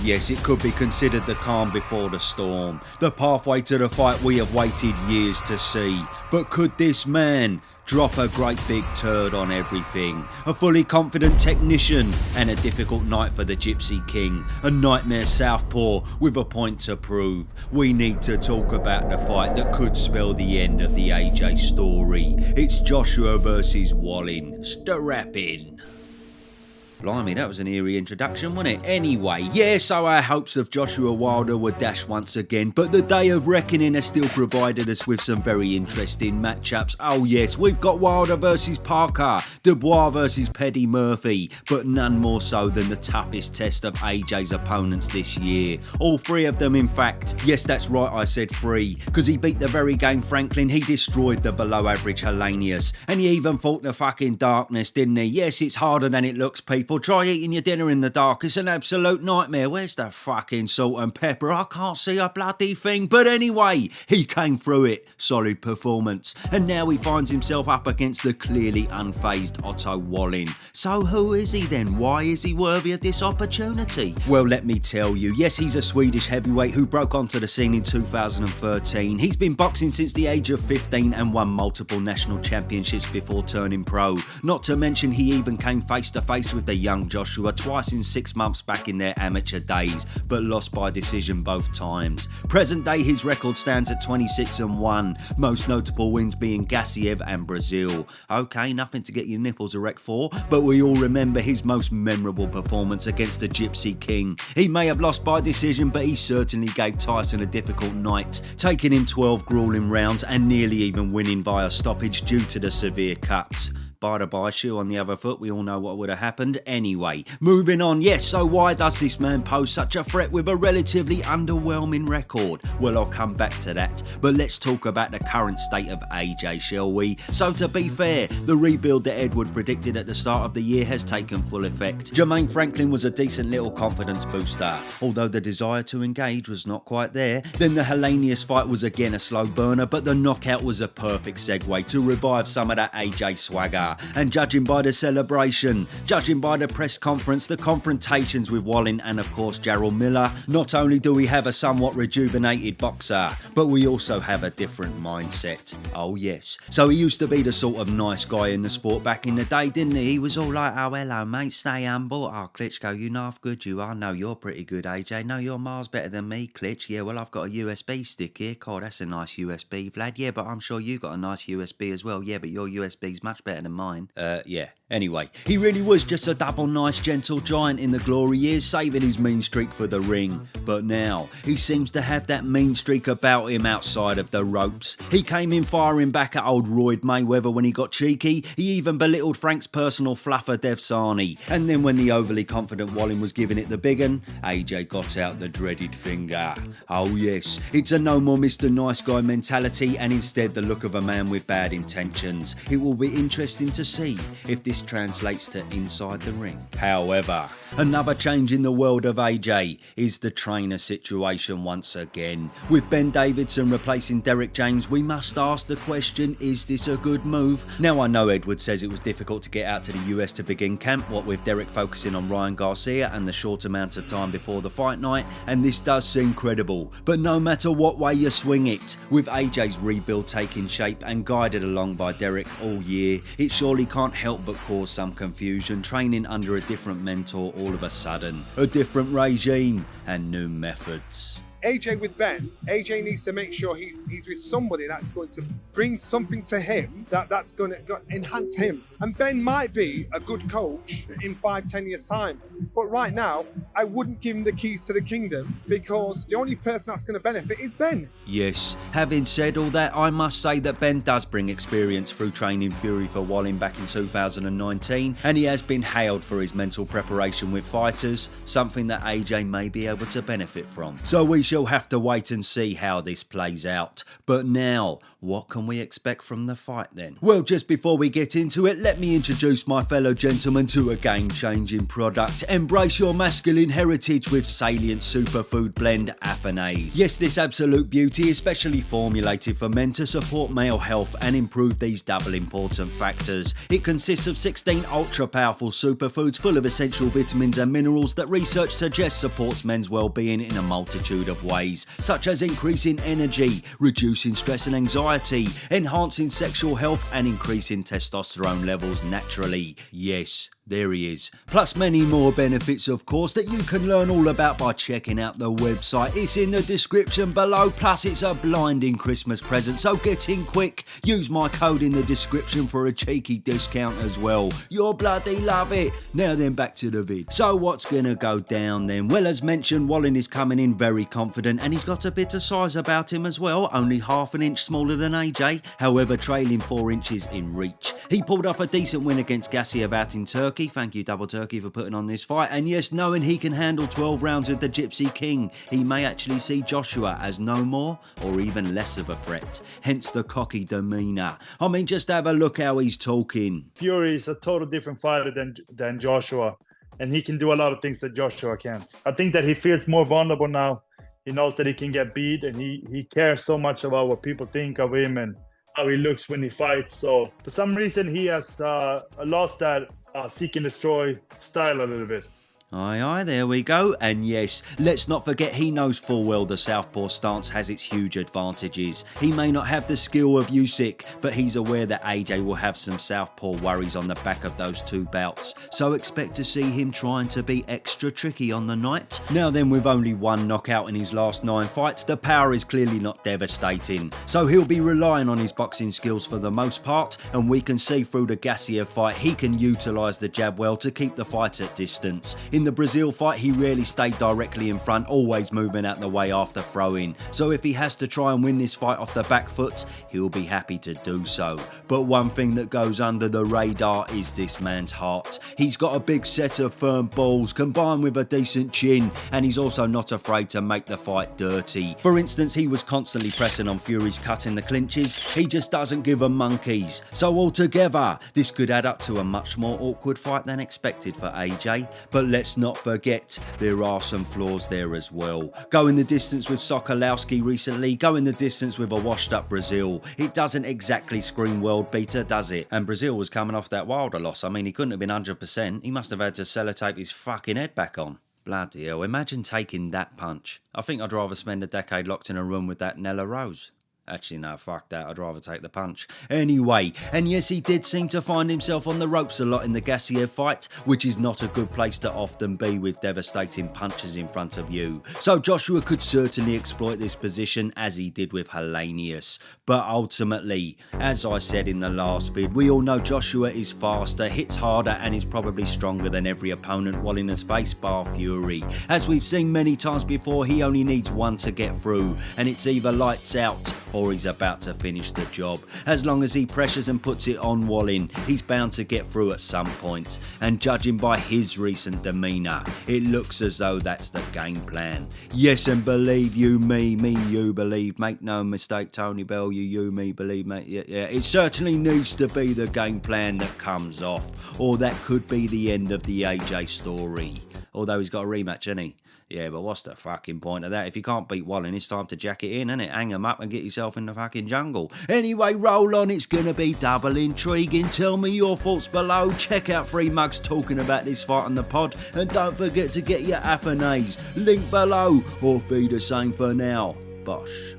yes, it could be considered the calm before the storm. The pathway to the fight we have waited years to see. But could this man drop a great big turd on everything? A fully confident technician and a difficult night for the Gypsy King. A nightmare southpaw with a point to prove. We need to talk about the fight that could spell the end of the AJ story. It's Joshua versus Wallin. Strap in. Blimey, that was an eerie introduction, wasn't it? Anyway, yeah, so our hopes of Joshua Wilder were dashed once again, but the day of reckoning has still provided us with some very interesting matchups. Oh yes, we've got Wilder versus Parker, Dubois versus Paddy Murphy, but none more so than the toughest test of AJ's opponents this year. All three of them, in fact. Yes, that's right, I said three, because he beat the very game Franklin, he destroyed the below average Athanase, and he even fought the fucking darkness, didn't he? Yes, it's harder than it looks, people. Try eating your dinner in the dark. It's an absolute nightmare. Where's the fucking salt and pepper? I can't see a bloody thing. But anyway, he came through it. Solid performance. And now he finds himself up against the clearly unfazed Otto Wallin. So who is he then? Why is he worthy of this opportunity? Well, let me tell you. Yes, he's a Swedish heavyweight who broke onto the scene in 2013. He's been boxing since the age of 15 and won multiple national championships before turning pro. Not to mention he even came face to face with the young Joshua twice in 6 months back in their amateur days, but lost by decision both times. Present day his record stands at 26-1, most notable wins being Gassiev and Brezeale. Okay, nothing to get your nipples erect for, but we all remember his most memorable performance against the Gypsy King. He may have lost by decision, but he certainly gave Tyson a difficult night, taking him 12 grueling rounds and nearly even winning via stoppage due to the severe cuts. By the by, shoe on the other foot, we all know what would have happened anyway. Moving on, yes, so why does this man pose such a threat with a relatively underwhelming record? Well, I'll come back to that, but let's talk about the current state of AJ, shall we? So to be fair, the rebuild that Edward predicted at the start of the year has taken full effect. Jermaine Franklin was a decent little confidence booster, although the desire to engage was not quite there. Then the Athanase fight was again a slow burner, but the knockout was a perfect segue to revive some of that AJ swagger. And judging by the celebration, judging by the press conference, the confrontations with Wallin and of course Jarrell Miller, not only do we have a somewhat rejuvenated boxer, but we also have a different mindset. Oh yes, so he used to be the sort of nice guy in the sport back in the day, didn't he? He was all like, oh hello mate, stay humble. Oh Klitschko, you know how good you are. No, you're pretty good AJ. No, you're miles better than me, Klitsch. Yeah, well I've got a USB stick here. God, that's a nice USB, Vlad. Yeah, but I'm sure you got a nice USB as well. Yeah, but your USB's much better than mine. Yeah. Anyway, he really was just a double nice gentle giant in the glory years, saving his mean streak for the ring. But now, he seems to have that mean streak about him outside of the ropes. He came in firing back at old Royd Mayweather when he got cheeky. He even belittled Frank's personal fluffer Dev Sani. And then when the overly confident Wallin was giving it the big un, AJ got out the dreaded finger. Oh yes, it's a no more Mr. Nice Guy mentality and instead the look of a man with bad intentions. It will be interesting to see if this translates to inside the ring. However, another change in the world of AJ is the trainer situation once again. With Ben Davidson replacing Derek James, we must ask the question, is this a good move? Now I know Edward says it was difficult to get out to the US to begin camp, what with Derek focusing on Ryan Garcia and the short amount of time before the fight night, and this does seem credible. But no matter what way you swing it, with AJ's rebuild taking shape and guided along by Derek all year, it surely can't help but cause some confusion, training under a different mentor all of a sudden, a different regime and new methods. AJ with Ben, AJ needs to make sure he's with somebody that's going to bring something to him that's going to enhance him. And Ben might be a good coach in 5-10 years time, but right now I wouldn't give him the keys to the kingdom because the only person that's going to benefit is Ben. Yes, having said all that, I must say that Ben does bring experience through training Fury for Wallin back in 2019, and he has been hailed for his mental preparation with fighters, something that AJ may be able to benefit from. So we shall shall have to wait and see how this plays out. But now, what can we expect from the fight then? Well, just before we get into it, let me introduce my fellow gentlemen to a game-changing product. Embrace your masculine heritage with Salient Superfood Blend Athanase. Yes, this absolute beauty is specially formulated for men to support male health and improve these double important factors. It consists of 16 ultra-powerful superfoods full of essential vitamins and minerals that research suggests supports men's well-being in a multitude of ways, such as increasing energy, reducing stress and anxiety, enhancing sexual health and increasing testosterone levels naturally. Yes, there he is. Plus many more benefits, of course, that you can learn all about by checking out the website. It's in the description below, plus it's a blinding Christmas present, so get in quick. Use my code in the description for a cheeky discount as well. You'll bloody love it. Now then, back to the vid. So what's gonna go down then? Well, as mentioned, Wallin is coming in very confident, and he's got a bit of size about him as well, only half an inch smaller than AJ, however trailing 4 inches in reach. He pulled off a decent win against Gassiev out in Turkey. Thank you, Double Turkey, for putting on this fight. And yes, knowing he can handle 12 rounds with the Gypsy King, he may actually see Joshua as no more or even less of a threat. Hence the cocky demeanour. I mean, just have a look how he's talking. Fury is a total different fighter than Joshua, and he can do a lot of things that Joshua can't. I think that he feels more vulnerable now. He knows that he can get beat, and he cares so much about what people think of him and how he looks when he fights. So for some reason, he has lost that seek and destroy style a little bit. Aye, there we go. And yes, let's not forget he knows full well the southpaw stance has its huge advantages. He may not have the skill of Usyk, but he's aware that AJ will have some southpaw worries on the back of those 2 bouts, so expect to see him trying to be extra tricky on the night. Now then, with only 1 knockout in his last 9 fights, the power is clearly not devastating, so he'll be relying on his boxing skills for the most part, and we can see through the Gassiev fight he can utilise the jab well to keep the fight at distance. In the Brezeale fight, he rarely stayed directly in front, always moving out the way after throwing. So if he has to try and win this fight off the back foot, he'll be happy to do so. But one thing that goes under the radar is this man's heart. He's got a big set of firm balls combined with a decent chin, and he's also not afraid to make the fight dirty. For instance, he was constantly pressing on Fury's cut in the clinches. He just doesn't give a monkeys. So altogether, this could add up to a much more awkward fight than expected for AJ. But let's not forget, there are some flaws there as well. Going the distance with Sokolowski recently, going the distance with a washed up Brezeale. It doesn't exactly scream world beater, does it? And Brezeale was coming off that Wilder loss. I mean, he couldn't have been 100%. He must have had to sellotape his fucking head back on. Bloody hell, imagine taking that punch. I think I'd rather spend a decade locked in a room with that Nella Rose. Actually, no, fuck that. I'd rather take the punch. Anyway, and yes, he did seem to find himself on the ropes a lot in the Gassiev fight, which is not a good place to often be with devastating punches in front of you. So Joshua could certainly exploit this position as he did with Helenius. But ultimately, as I said in the last vid, we all know Joshua is faster, hits harder, and is probably stronger than every opponent Wallin has faced, bar Fury. As we've seen many times before, he only needs 1 to get through, and it's either lights out or he's about to finish the job. As long as he pressures and puts it on Wallin, he's bound to get through at some point. And judging by his recent demeanour, it looks as though that's the game plan. Yes, and believe you me you believe. Make no mistake, Tony Bell, you me believe, mate. Yeah. It certainly needs to be the game plan that comes off, or that could be the end of the AJ story. Although he's got a rematch, hasn't he? Yeah, but what's the fucking point of that? If you can't beat Wallin, it's time to jack it in, innit? Hang him up and get yourself in the fucking jungle. Anyway, roll on. It's going to be double intriguing. Tell me your thoughts below. Check out Free Mugs talking about this fight on the pod. And don't forget to get your Athanase. Link below. Or be the same for now. Bosh.